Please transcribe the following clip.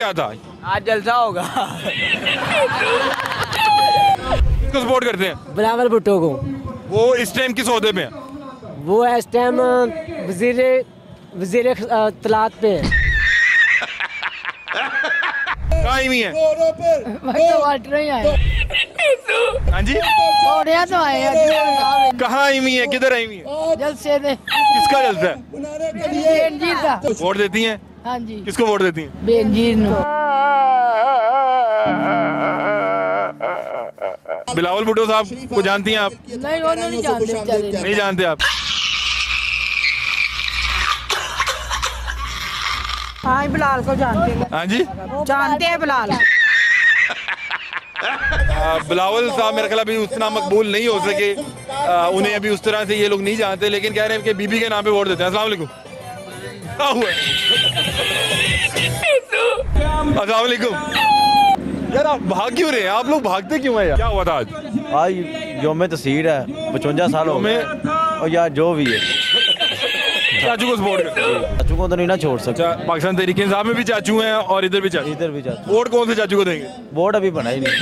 क्या था? आज जलसा होगा। किसको सपोर्ट करते हैं? बिलावल भुट्टो को। वो इस टाइम किस ओहदे पे हैं? वो इस टाइम वजीर तलाक पे है। कहाँ ही है? हाँ जी, तो आए कहाँ आई हुई है? किधर आई हुई है? जलसे दे किसका जलसा है? बेनजीर का। वोट देती हैं? हाँ जी, किसको वोट देती हैं? बेनजीर नो। बिलावल भुट्टो साहब को जानती हैं आप? नहीं, वो नहीं जानते। नहीं जानते आप? हाँ, बिलाल को जानते हैं। हाँ जी, जानते हैं बिलाल। बिलावल साहब मेरा ख्याल अभी उतना मकबूल नहीं हो सके, उन्हें अभी उस तरह से ये लोग नहीं जानते, लेकिन कह रहे हैं कि बीबी के नाम पे वोट देते हैं। अस्सलाम वालेकुम। क्या हुआ? अस्सलाम वालेकुम। यार आप भाग क्यों रहे हैं? आप लोग भागते क्यों हैं यार? क्या हुआ था आज? आज योम तस्हीर है, 55 साल हो गए और यार जो भी है चाचू को सपोर्ट करते हैं। चाचू को तो नहीं ना छोड़ सकते। पाकिस्तान तहरीक इंसाफ में भी चाचू हैं और इधर भी चाचू। इधर भी चाचू। वोट कौन से चाचू को देंगे? वोट अभी बना ही नहीं।